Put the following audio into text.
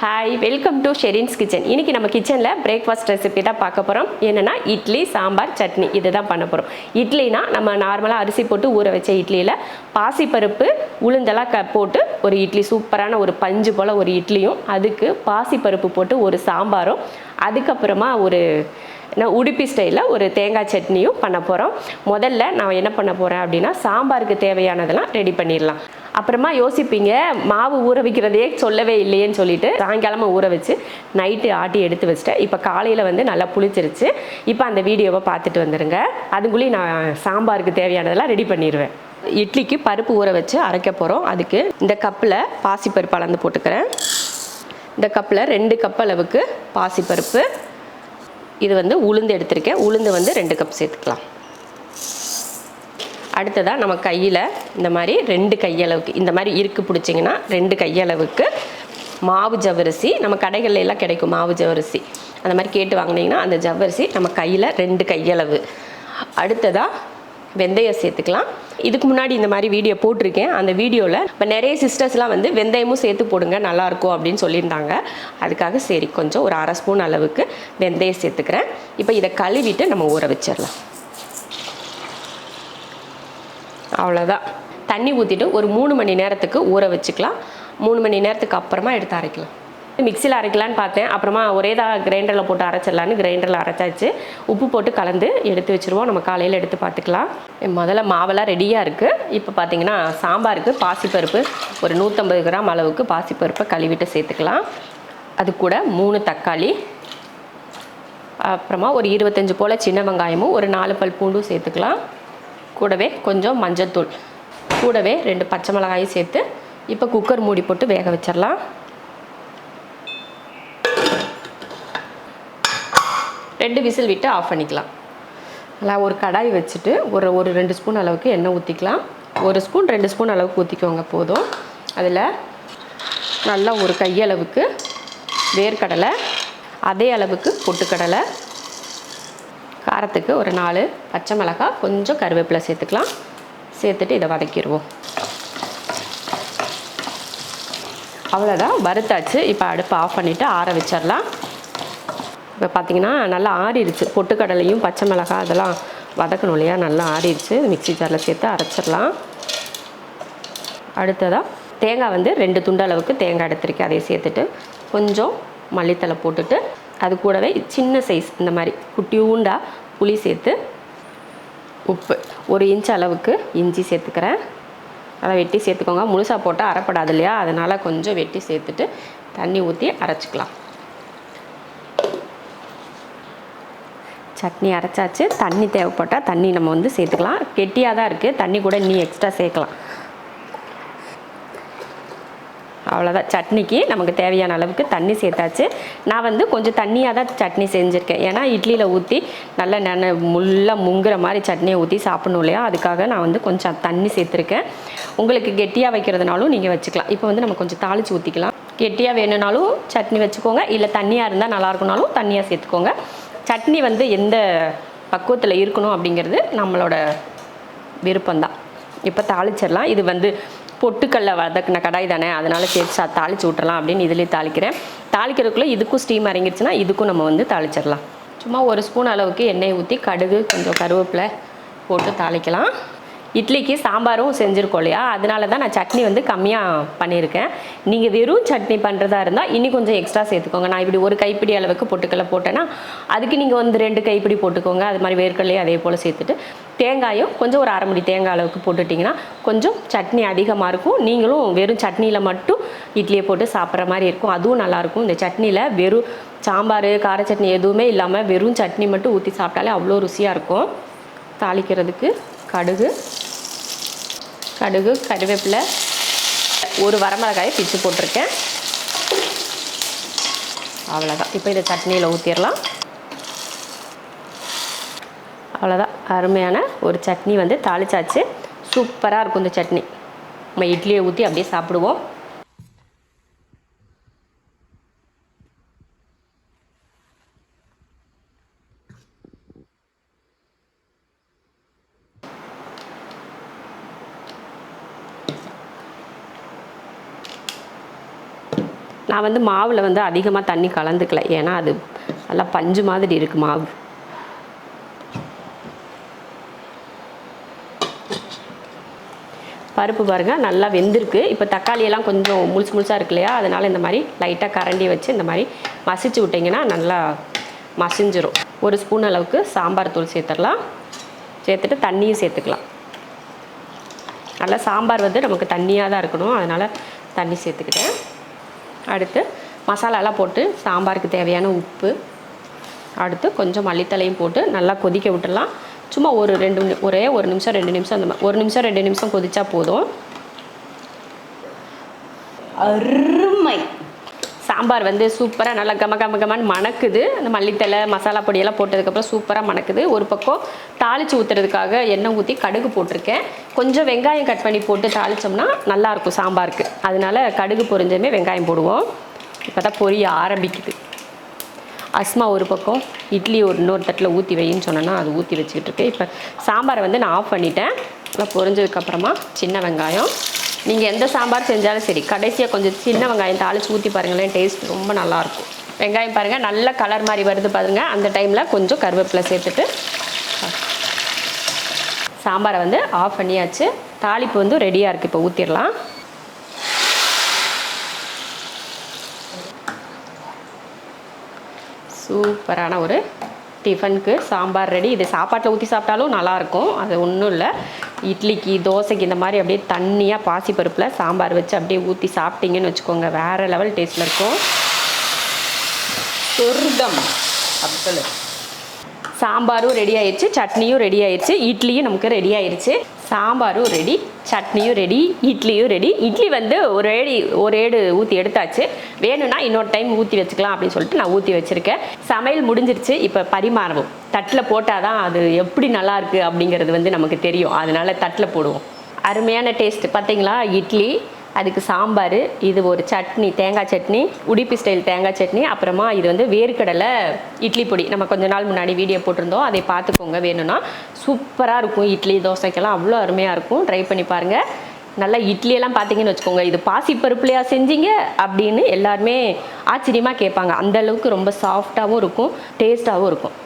Hi, welcome to Sherin's kitchen. இன்றைக்கி நம்ம கிச்சனில் பிரேக்ஃபாஸ்ட் ரெசிபி தான் பார்க்க போகிறோம். என்னென்னா இட்லி, சாம்பார், சட்னி இது தான் பண்ண போகிறோம். இட்லினா நம்ம நார்மலாக அரிசி போட்டு ஊற வச்ச இட்லியில் பாசிப்பருப்பு உளுந்தெல்லாம் போட்டு ஒரு இட்லி, சூப்பரான ஒரு பஞ்சு போல் ஒரு இட்லியும், அதுக்கு பாசிப்பருப்பு போட்டு ஒரு சாம்பாரும், அதுக்கப்புறமா ஒரு உடுப்பி ஸ்டைலில் ஒரு தேங்காய் சட்னியும் பண்ண போகிறோம். முதல்ல நான் என்ன பண்ண போகிறேன் அப்படின்னா, சாம்பாருக்கு தேவையானதெல்லாம் ரெடி பண்ணிடலாம். அப்புறமா யோசிப்பீங்க, மாவு ஊற வைக்கிறதையே சொல்லவே இல்லையேன்னு சொல்லிட்டு சாயங்காலமாக ஊற வச்சு நைட்டு ஆட்டி எடுத்து வச்சிட்டேன். இப்போ காலையில் வந்து நல்லா புளிச்சிருச்சு. இப்போ அந்த வீடியோவை பார்த்துட்டு வந்துடுங்க. அதுக்குள்ளேயும் நான் சாம்பாருக்கு தேவையானதெல்லாம் ரெடி பண்ணிடுவேன். இட்லிக்கு பருப்பு ஊற வச்சு அரைக்க போகிறோம். அதுக்கு இந்த கப்பில் பாசிப்பருப்பு அளந்து போட்டுக்கிறேன். இந்த கப்பில் 2 கப் அளவுக்கு பாசிப்பருப்பு, இது வந்து உளுந்து எடுத்திருக்கேன். உளுந்து வந்து 2 கப் சேர்த்துக்கலாம். அடுத்ததாக நம்ம கையில் இந்த மாதிரி 2 கையளவுக்கு இந்த மாதிரி இருக்கு பிடிச்சிங்கன்னா 2 கையளவுக்கு மாவு ஜவ்வரிசி, நம்ம கடைகளில் எல்லாம் கிடைக்கும் மாவு ஜவ்வரிசி, அந்த மாதிரி கேட்டு வாங்கினீங்கன்னா அந்த ஜவ்வரிசி நம்ம கையில் 2 கையளவு. அடுத்ததாக வெந்தயம் சேர்த்துக்கலாம். இதுக்கு முன்னாடி இந்த மாதிரி வீடியோ போட்டிருக்கேன். அந்த வீடியோவில் இப்போ நிறைய சிஸ்டர்ஸ்லாம் வந்து வெந்தயமும் சேர்த்து போடுங்க நல்லாயிருக்கும் அப்படின்னு சொல்லியிருந்தாங்க. அதுக்காக சரி கொஞ்சம் ஒரு 1/2 ஸ்பூன் அளவுக்கு வெந்தயம் சேர்த்துக்கிறேன். இப்போ இதை கழுவிட்டு நம்ம ஊற வச்சிடலாம். அவ்வளோதான். தண்ணி ஊற்றிட்டு ஒரு 3 மணி நேரத்துக்கு ஊற வச்சுக்கலாம். 3 மணி நேரத்துக்கு அப்புறமா எடுத்து அரைக்கலாம். மிக்சியில் அரைக்கலான்னு பார்த்தேன். அப்புறமா ஒரே தான் கிரைண்டரில் போட்டு அரைச்சிடலான்னு கிரைண்டரில் அரைச்சாச்சு. உப்பு போட்டு கலந்து எடுத்து வச்சுருவோம். நம்ம காலையில் எடுத்து பார்த்துக்கலாம். முதல்ல மாவெல்லாம் ரெடியாக இருக்குது. இப்போ பார்த்தீங்கன்னா சாம்பாருக்கு பாசிப்பருப்பு ஒரு 150 கிராம் அளவுக்கு பாசிப்பருப்பை கழுவிட்டு சேர்த்துக்கலாம். அது கூட 3 தக்காளி, அப்புறமா ஒரு 25 போல் சின்ன வெங்காயமும் ஒரு 4 பல் பூண்டும் சேர்த்துக்கலாம். கூடவே கொஞ்சம் மஞ்சத்தூள், கூடவே 2 பச்சை மிளகாயும் சேர்த்து இப்போ குக்கர் மூடி போட்டு வேக வச்சிடலாம். 2 விசில் விட்டு ஆஃப் பண்ணிக்கலாம். நல்லா ஒரு கடாய் வச்சுட்டு ஒரு 2 ஸ்பூன் அளவுக்கு எண்ணெய் ஊற்றிக்கலாம். 1 ஸ்பூன் 2 ஸ்பூன் அளவுக்கு ஊற்றிக்கோங்க போதும். அதில் நல்லா ஒரு கையளவுக்கு வேர்க்கடலை, அதே அளவுக்கு பொட்டுக்கடலை, காரத்துக்கு ஒரு 4 பச்சை மிளகாய், கொஞ்சம் கருவேப்பிலை சேர்த்துக்கலாம். சேர்த்துட்டு இதை வதக்கிடுவோம். அவ்வளோதான், வறுத்தாச்சு. இப்போ அடுப்பை ஆஃப் பண்ணிவிட்டு ஆற வச்சிடலாம். இப்போ பார்த்திங்கன்னா நல்லா ஆறிடுச்சு. பொட்டுக்கடலையும் பச்சை மிளகாய் அதெல்லாம் வதக்கணும் இல்லையா, நல்லா ஆறிடுச்சு. மிக்ஸி ஜாரில் சேர்த்து அரைச்சிடலாம். அடுத்ததாக தேங்காய் வந்து 2 துண்டு அளவுக்கு தேங்காய் எடுத்திருக்கேன். அதை சேர்த்துட்டு கொஞ்சம் மல்லித்தலை போட்டுட்டு அது கூடவே சின்ன சைஸ் இந்த மாதிரி குட்டியூண்டா புளி சேர்த்து, உப்பு, 1 இன்ச் அளவுக்கு இஞ்சி சேர்த்துக்கிறேன். அதை வெட்டி சேர்த்துக்கோங்க. முழுசாக போட்டால் அரைப்படாது இல்லையா, அதனால் கொஞ்சம் வெட்டி சேர்த்துட்டு தண்ணி ஊற்றி அரைச்சிக்கலாம். சட்னி அரைச்சாச்சு. தண்ணி தேவைப்பட்டால் தண்ணி நம்ம வந்து சேர்த்துக்கலாம். கெட்டியாக தான் இருக்குது, தண்ணி கூட இன்னும் எக்ஸ்ட்ரா சேர்க்கலாம். அவ்வளோதான். சட்னிக்கு நமக்கு தேவையான அளவுக்கு தண்ணி சேர்த்தாச்சு. நான் வந்து கொஞ்சம் தண்ணியாக தான் சட்னி செஞ்சுருக்கேன். ஏன்னா இட்லியில் ஊற்றி நல்லா முள்ளாக முங்குற மாதிரி சட்னியை ஊற்றி சாப்பிடணும் இல்லையா, அதுக்காக நான் வந்து கொஞ்சம் தண்ணி சேர்த்துருக்கேன். உங்களுக்கு கெட்டியாக வைக்கிறதுனாலும் நீங்கள் வச்சுக்கலாம். இப்போ வந்து நம்ம கொஞ்சம் தாளித்து ஊற்றிக்கலாம். கெட்டியாக வேணும்னாலும் சட்னி வச்சுக்கோங்க, இல்லை தண்ணியாக இருந்தால் நல்லாயிருக்குனாலும் தண்ணியாக சேர்த்துக்கோங்க. சட்னி வந்து எந்த பக்குவத்தில் இருக்கணும் அப்படிங்கிறது நம்மளோட விருப்பம்தான். இப்போ தாளிச்சிடலாம். இது வந்து பொட்டுக்கல்ல வதக்கின கடாய் தானே, அதனால் சேர்த்து தாளித்து விட்டுறலாம் அப்படின்னு இதுலேயே தாளிக்கிறேன். தாளிக்கிறதுக்குள்ளே இதுக்கும் ஸ்டீம் இறங்கிடுச்சுன்னா இதுக்கும் நம்ம வந்து தாளிச்சிடலாம். சும்மா 1 ஸ்பூன் அளவுக்கு எண்ணெய் ஊற்றி கடுகு கொஞ்சம் கருவேப்பிலை போட்டு தாளிக்கலாம். இட்லிக்கு சாம்பாரும் செஞ்சுருக்கோம் இல்லையா, அதனால தான் நான் சட்னி வந்து கம்மியாக பண்ணியிருக்கேன். நீங்கள் வெறும் சட்னி பண்ணுறதா இருந்தால் இன்னும் கொஞ்சம் எக்ஸ்ட்ரா சேர்த்துக்கோங்க. நான் இப்படி 1 கைப்பிடி அளவுக்கு பொட்டுக்கடலை போட்டேன்னா அதுக்கு நீங்கள் வந்து 2 கைப்பிடி போட்டுக்கோங்க. அது மாதிரி வேர்க்கடலையும் அதே போல் சேர்த்துட்டு தேங்காயும் கொஞ்சம் ஒரு 1/2 முடி தேங்காய் அளவுக்கு போட்டுட்டிங்கன்னா கொஞ்சம் சட்னி அதிகமாக இருக்கும். நீங்களும் வெறும் சட்னியில் மட்டும் இட்லியை போட்டு சாப்பிட்ற மாதிரி இருக்கும், அதுவும் நல்லாயிருக்கும். இந்த சட்னியில் வெறும் சாம்பார் கார சட்னி எதுவுமே இல்லாமல் வெறும் சட்னி மட்டும் ஊற்றி சாப்பிட்டாலே அவ்வளோ ருசியாக இருக்கும். தாளிக்கிறதுக்கு கடுகு கருவேப்பிலை, 1 வரமிளகாயை பிச்சு போட்டிருக்கேன். அவ்வளோதான். இப்போ இதை சட்னியில் ஊற்றிடலாம். அவ்வளோதான், அருமையான ஒரு சட்னி வந்து தாளிச்சாச்சு. சூப்பராக இருக்கும் இந்த சட்னி. நம்ம இட்லியை ஊற்றி அப்படியே சாப்பிடுவோம். நான் வந்து மாவில் வந்து அதிகமாக தண்ணி கலந்துக்கல, ஏன்னா அது நல்லா பஞ்சு மாதிரி இருக்குது மாவு. பருப்பு பாருங்கள் நல்லா வெந்திருக்கு. இப்போ தக்காளியெல்லாம் கொஞ்சம் முழுசாக இருக்கு இல்லையா, அதனால் இந்த மாதிரி லைட்டாக கரண்டி வச்சு இந்த மாதிரி மசிச்சு விட்டிங்கன்னா நல்லா மசிஞ்சிரும். 1 ஸ்பூன் அளவுக்கு சாம்பார் தூள் சேர்த்துடலாம். சேர்த்துட்டு தண்ணியும் சேர்த்துக்கலாம். நல்லா சாம்பார் வந்து நமக்கு தண்ணியாக தான் இருக்கணும், அதனால் தண்ணி சேர்த்துக்கிட்டேன். அடுத்து மசாலாலாம் போட்டு சாம்பாருக்கு தேவையான உப்பு, அடுத்து கொஞ்சம் மல்லித்தலையும் போட்டு நல்லா கொதிக்க விட்டுடலாம். சும்மா ஒரே ஒரு நிமிஷம் 2 நிமிஷம் அந்த மாதிரி 1 நிமிஷம் 2 நிமிஷம் கொதிச்சா போதும். அருமை சாம்பார் வந்து சூப்பராக நல்லா கமன்னு மணக்குது. அந்த மல்லித்தலை மசாலா பொடியெல்லாம் போட்டதுக்கப்புறம் சூப்பராக மணக்குது. ஒரு பக்கம் தாளித்து ஊற்றுறதுக்காக எண்ணெய் ஊற்றி கடுகு போட்டிருக்கேன். கொஞ்சம் வெங்காயம் கட் பண்ணி போட்டு தாளித்தோம்னா நல்லாயிருக்கும் சாம்பாருக்கு. அதனால கடுகு பொரிஞ்சதுமே வெங்காயம் போடுவோம். இப்போ தான் பொரிய ஆரம்பிக்குது. அஸ்மா ஒரு பக்கம் இட்லி இன்னொரு தட்டில் ஊற்றி வைன்னு சொன்னேன்னா அது ஊற்றி வச்சுக்கிட்டு இருக்கு. இப்போ சாம்பாரை வந்து நான் ஆஃப் பண்ணிட்டேன். இப்போ பொரிஞ்சதுக்கப்புறமா சின்ன வெங்காயம், நீங்கள் எந்த சாம்பார் செஞ்சாலும் சரி கடைசியாக கொஞ்சம் சின்ன வெங்காயம் தாளித்து ஊற்றி பாருங்களேன், டேஸ்ட் ரொம்ப நல்லாயிருக்கும். வெங்காயம் பாருங்கள் நல்ல கலர் மாதிரி வருது பாருங்கள். அந்த டைமில் கொஞ்சம் கருவேப்பிலை சேர்த்துட்டு சாம்பாரை வந்து ஆஃப் பண்ணியாச்சு. தாளிப்பு வந்து ரெடியாக இருக்குது. இப்போ ஊற்றிடலாம். சூப்பரான ஒரு டிஃபனுக்கு சாம்பார் ரெடி. இது சாப்பாட்டில் ஊற்றி சாப்பிட்டாலும் நல்லாயிருக்கும், அது ஒன்றும் இல்லை. இட்லிக்கு தோசைக்கு இந்த மாதிரி அப்படியே தண்ணியாக பாசிப்பருப்பில் சாம்பார் வச்சு அப்படியே ஊற்றி சாப்பிட்டீங்கன்னு வச்சுக்கோங்க, வேறு லெவல் டேஸ்ட்டில் இருக்கும். சொர்க்கம் அப்படி. சாம்பாரும் ரெடி ஆயிடுச்சு, சட்னியும் ரெடி ஆயிடுச்சு, இட்லியும் நமக்கு ரெடி ஆயிடுச்சு. சாம்பாரும் ரெடி, சட்னியும் ரெடி, இட்லியும் ரெடி. இட்லி வந்து ஒரு ஏடு ஊற்றி எடுத்தாச்சு. வேணும்னா இன்னொரு டைம் ஊற்றி வச்சுக்கலாம் அப்படின்னு சொல்லிட்டு நான் ஊற்றி வச்சுருக்கேன். சமையல் முடிஞ்சிருச்சு. இப்போ பரிமாறுவோம். தட்டில் போட்டால் தான் அது எப்படி நல்லாயிருக்கு அப்படிங்கிறது வந்து நமக்கு தெரியும், அதனால தட்டில் போடுவோம். அருமையான டேஸ்ட் பார்த்தீங்களா? இட்லி, அதுக்கு சாம்பார், இது ஒரு சட்னி, தேங்காய் சட்னி, உடுப்பி ஸ்டைல் தேங்காய் சட்னி. அப்புறமா இது வந்து வேர்க்கடலை இட்லி பொடி. நம்ம கொஞ்ச நாள் முன்னாடி வீடியோ போட்டிருந்தோம், அதை பார்த்துக்கோங்க வேணும்னா. சூப்பராக இருக்கும். இட்லி தோசைக்கெல்லாம் அவ்வளோ அருமையாக இருக்கும். ட்ரை பண்ணி பாருங்கள். நல்லா இட்லியெல்லாம் பார்த்தீங்கன்னு வச்சுக்கோங்க, இது பாசிப்பருப்புலையா செஞ்சீங்க அப்படின்னு எல்லாருமே ஆச்சரியமாக கேட்பாங்க. அந்தளவுக்கு ரொம்ப சாஃப்டாகவும் இருக்கும், டேஸ்ட்டாகவும் இருக்கும்.